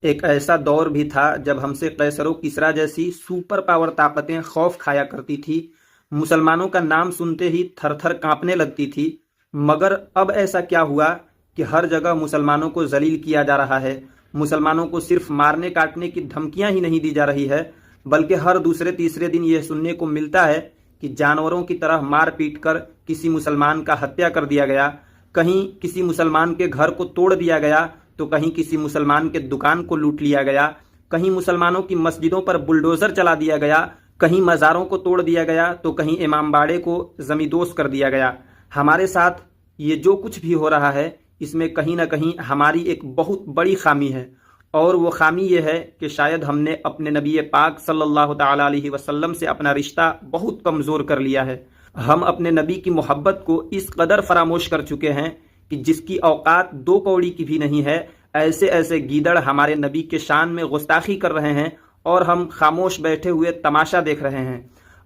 ایک ایسا دور بھی تھا جب ہم سے قیصر و کسریٰ جیسی سپر پاور طاقتیں خوف کھایا کرتی تھی، مسلمانوں کا نام سنتے ہی تھر تھر کانپنے لگتی تھی۔ مگر اب ایسا کیا ہوا کہ ہر جگہ مسلمانوں کو ذلیل کیا جا رہا ہے؟ مسلمانوں کو صرف مارنے کاٹنے کی دھمکیاں ہی نہیں دی جا رہی ہے، بلکہ ہر دوسرے تیسرے دن یہ سننے کو ملتا ہے کہ جانوروں کی طرح مار پیٹ کر کسی مسلمان کا ہتیا کر دیا گیا، کہیں کسی مسلمان کے گھر کو توڑ دیا گیا تو کہیں کسی مسلمان کے دکان کو لوٹ لیا گیا، کہیں مسلمانوں کی مسجدوں پر بلڈوزر چلا دیا گیا، کہیں مزاروں کو توڑ دیا گیا تو کہیں امام باڑے کو زمیندوز کر دیا گیا۔ ہمارے ساتھ یہ جو کچھ بھی ہو رہا ہے اس میں کہیں نہ کہیں ہماری ایک بہت بڑی خامی ہے، اور وہ خامی یہ ہے کہ شاید ہم نے اپنے نبی پاک صلی اللہ تعالی علیہ وسلم سے اپنا رشتہ بہت کمزور کر لیا ہے۔ ہم اپنے نبی کی محبت کو اس قدر فراموش کر چکے ہیں کہ جس کی اوقات 2 کوڑی کی بھی نہیں ہے، ایسے ایسے گیدڑ ہمارے نبی کے شان میں گستاخی کر رہے ہیں اور ہم خاموش بیٹھے ہوئے تماشا دیکھ رہے ہیں۔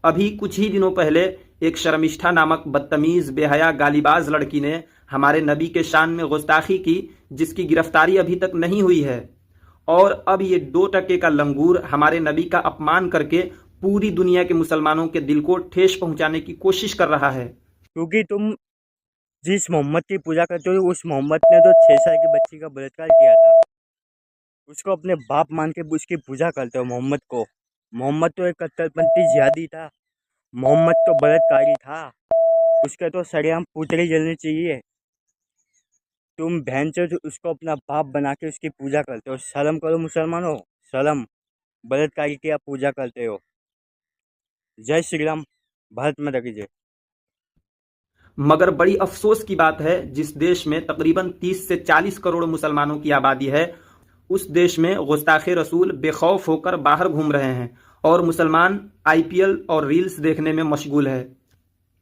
ابھی کچھ ہی دنوں پہلے ایک شرمشٹھا نامک بدتمیز بے حیا گالی باز لڑکی نے ہمارے نبی کے شان میں گستاخی کی، جس کی گرفتاری ابھی تک نہیں ہوئی ہے، اور اب یہ 2 ٹکے کا لنگور ہمارے نبی کا اپمان کر کے پوری دنیا کے مسلمانوں کے دل کو ٹھیس پہنچانے کی کوشش کر رہا ہے۔ کیونکہ تم جس محمد کی پوجا کرتے ہو، اس محمد نے تو 6 سال کی بچی کا بلاత్కాر کیا تھا، اس کو اپنے باپ مان کے اس کی پوجا کرتے ہو۔ محمد تو ایک کٹر پنتھی جہادی تھا، محمد تو بلاత్కాری تھا، اس کے تو سریعام پوتڑی جلنی چاہیے۔ تم بہن سے اس کو اپنا باپ بنا کے اس کی پوجا کرتے ہو۔ شرم کرو مسلمانوں، شرم! بلاత్కాری کی آپ پوجا کرتے ہو۔ جے شری رام، بھارت ماتا کی جے۔ مگر بڑی افسوس کی بات ہے، جس دیش میں تقریباً 30 سے 40 کروڑ مسلمانوں کی آبادی ہے، اس دیش میں گستاخ رسول بے خوف ہو کر باہر گھوم رہے ہیں اور مسلمان IPL اور ریلز دیکھنے میں مشغول ہے۔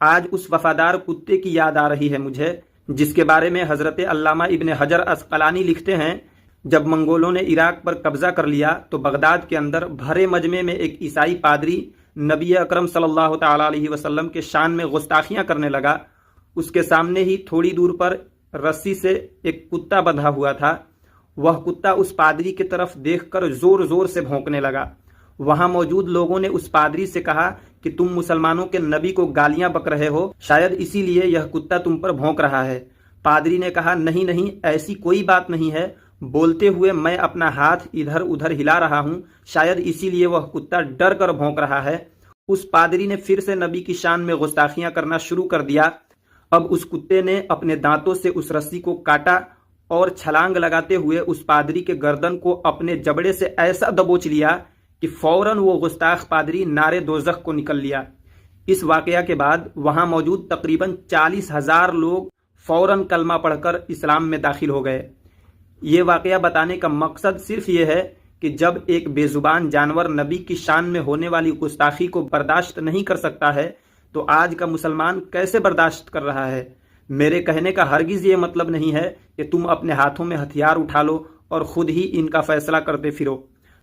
آج اس وفادار کتے کی یاد آ رہی ہے مجھے، جس کے بارے میں حضرت علامہ ابن حجر عسقلانی لکھتے ہیں، جب منگولوں نے عراق پر قبضہ کر لیا تو بغداد کے اندر بھرے مجمع میں ایک عیسائی پادری نبی اکرم صلی اللہ تعالی علیہ وسلم کے شان میں گستاخیاں کرنے لگا۔ اس کے سامنے ہی تھوڑی دور پر رسی سے ایک کتا بندھا ہوا تھا۔ وہ کتا اس پادری کی طرف دیکھ کر زور زور سے بھونکنے لگا۔ وہاں موجود لوگوں نے اس پادری سے کہا کہ تم مسلمانوں کے نبی کو گالیاں بک رہے ہو، شاید اسی لیے یہ کتا تم پر بھونک رہا ہے۔ پادری نے کہا، نہیں نہیں، ایسی کوئی بات نہیں ہے، بولتے ہوئے میں اپنا ہاتھ ادھر ادھر ہلا رہا ہوں، شاید اسی لیے وہ کتا ڈر کر بھونک رہا ہے۔ اس پادری نے پھر سے نبی کی شان میں گستاخیاں کرنا شروع کر دیا۔ اب اس کتے نے اپنے دانتوں سے اس رسی کو کاٹا اور چھلانگ لگاتے ہوئے اس پادری کے گردن کو اپنے جبڑے سے ایسا دبوچ لیا کہ فوراً وہ گستاخ پادری نارے دوزخ کو نکل لیا۔ اس واقعہ کے بعد وہاں موجود تقریباً 40,000 لوگ فوراً کلمہ پڑھ کر اسلام میں داخل ہو گئے۔ یہ واقعہ بتانے کا مقصد صرف یہ ہے کہ جب ایک بے زبان جانور نبی کی شان میں ہونے والی گستاخی کو برداشت نہیں کر سکتا ہے تو آج کا مسلمان کیسے برداشت کر رہا ہے؟ میرے کہنے کا ہرگز یہ مطلب نہیں ہے کہ تم اپنے ہاتھوں میں ہتھیار اٹھا لو اور خود ہی ان کا فیصلہ کرتے پھرو،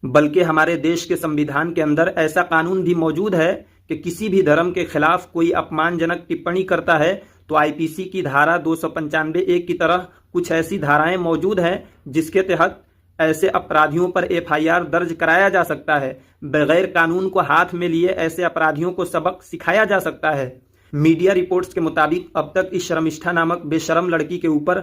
بلکہ ہمارے دیش کے سمویدھان کے اندر ایسا قانون بھی موجود ہے کہ کسی بھی دھرم کے خلاف کوئی اپمان جنک ٹپڑی کرتا ہے تو IPC کی دھارا 295(1) کی طرح کچھ ایسی دھارائیں موجود ہیں جس کے تحت ایسے اپرادھیوں پر FIR درج کرایا جا سکتا ہے۔ بغیر قانون کو ہاتھ میں لیے ایسے اپرادھیوں کو سبق سکھایا جا سکتا ہے۔ میڈیا رپورٹس کے مطابق اب تک اس شرمشٹھا نامک بے شرم لڑکی کے اوپر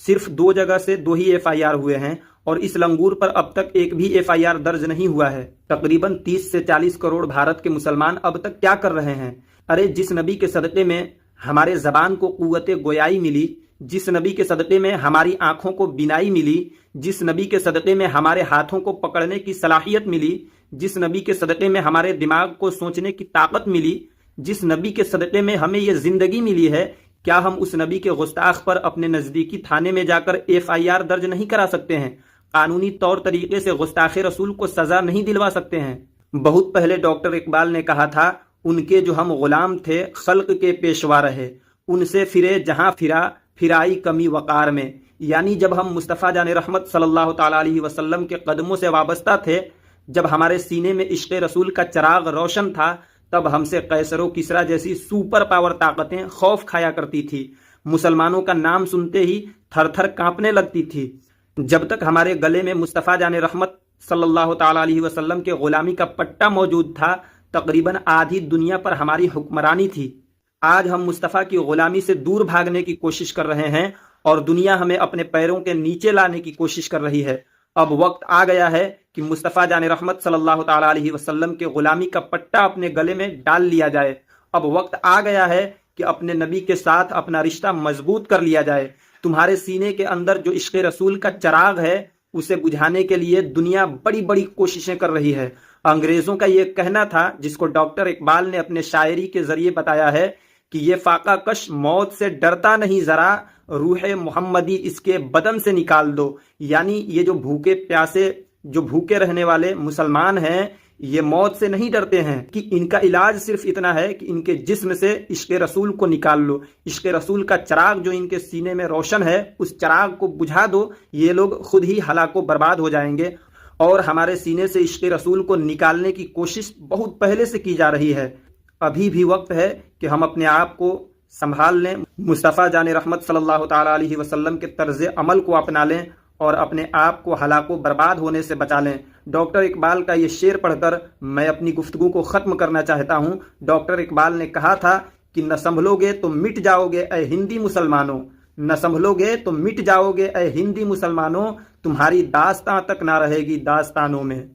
صرف 2 جگہ سے 2 ہی FIR ہوئے ہیں، اور اس لنگور پر اب تک ایک بھی FIR درج نہیں ہوا ہے۔ تقریباً 30 سے 40 کروڑ بھارت کے مسلمان اب تک کیا کر رہے ہیں؟ ارے جس نبی کے صدقے میں ہمارے زبان کو قوت گویائی ملی، جس نبی کے صدقے میں ہماری آنکھوں کو بینائی ملی، جس نبی کے صدقے میں ہمارے ہاتھوں کو پکڑنے کی صلاحیت ملی، جس نبی کے صدقے میں ہمارے دماغ کو سوچنے کی طاقت ملی، جس نبی کے صدقے میں ہمیں یہ زندگی ملی ہے، کیا ہم اس نبی کے گستاخ پر اپنے نزدیکی تھانے میں جا کر FIR درج نہیں کرا سکتے ہیں؟ قانونی طور طریقے سے گستاخ رسول کو سزا نہیں دلوا سکتے ہیں؟ بہت پہلے ڈاکٹر اقبال نے کہا تھا، ان کے جو ہم غلام تھے خلق کے پیشوا رہے، ان سے پھرے جہاں پھرا پھرائی کمی وقار میں۔ یعنی جب ہم مصطفیٰ جان رحمت صلی اللہ تعالیٰ علیہ وسلم کے قدموں سے وابستہ تھے، جب ہمارے سینے میں عشق رسول کا چراغ روشن تھا، تب ہم سے قیصر و کسریٰ جیسی سپر پاور طاقتیں خوف کھایا کرتی تھی، مسلمانوں کا نام سنتے ہی تھر تھر کانپنے لگتی تھی۔ جب تک ہمارے گلے میں مصطفیٰ جان رحمت صلی اللہ تعالی علیہ وسلم کے غلامی کا پٹا موجود تھا، تقریباً آدھی دنیا پر ہماری حکمرانی تھی۔ آج ہم مصطفیٰ کی غلامی سے دور بھاگنے کی کوشش کر رہے ہیں اور دنیا ہمیں اپنے پیروں کے نیچے لانے کی کوشش کر رہی ہے۔ اب وقت آ گیا ہے کہ مصطفیٰ جان رحمت صلی اللہ تعالی علیہ وسلم کے غلامی کا پٹا اپنے گلے میں ڈال لیا جائے۔ اب وقت آ گیا ہے کہ اپنے نبی کے ساتھ اپنا رشتہ مضبوط کر لیا جائے۔ تمہارے سینے کے اندر جو عشق رسول کا چراغ ہے اسے بجھانے کے لیے دنیا بڑی بڑی کوششیں کر رہی ہے۔ انگریزوں کا یہ کہنا تھا، جس کو ڈاکٹر اقبال نے اپنے شاعری کے ذریعے بتایا ہے، کہ یہ فاقہ کش موت سے ڈرتا نہیں ذرا، روح محمدی اس کے بدن سے نکال دو۔ یعنی یہ جو بھوکے پیاسے، جو بھوکے رہنے والے مسلمان ہیں، یہ موت سے نہیں ڈرتے ہیں، کہ ان کا علاج صرف اتنا ہے کہ ان کے جسم سے عشق رسول کو نکال لو۔ عشق رسول کا چراغ جو ان کے سینے میں روشن ہے، اس چراغ کو بجھا دو، یہ لوگ خود ہی ہلاک و برباد ہو جائیں گے۔ اور ہمارے سینے سے عشق رسول کو نکالنے کی کوشش بہت پہلے سے کی جا رہی ہے۔ ابھی بھی وقت ہے کہ ہم اپنے آپ کو سنبھال لیں، مصطفیٰ جان رحمت صلی اللہ تعالی علیہ وسلم کے طرز عمل کو اپنا لیں اور اپنے آپ کو ہلاک و برباد ہونے سے بچا لیں۔ ڈاکٹر اقبال کا یہ شعر پڑھ کر میں اپنی گفتگو کو ختم کرنا چاہتا ہوں۔ ڈاکٹر اقبال نے کہا تھا کہ نہ سنبھلو گے تو مٹ جاؤ گے اے ہندی مسلمانوں، نہ سنبھلو گے تو مٹ جاؤ گے اے ہندی مسلمانوں، تمہاری داستاں تک نہ رہے گی داستانوں میں۔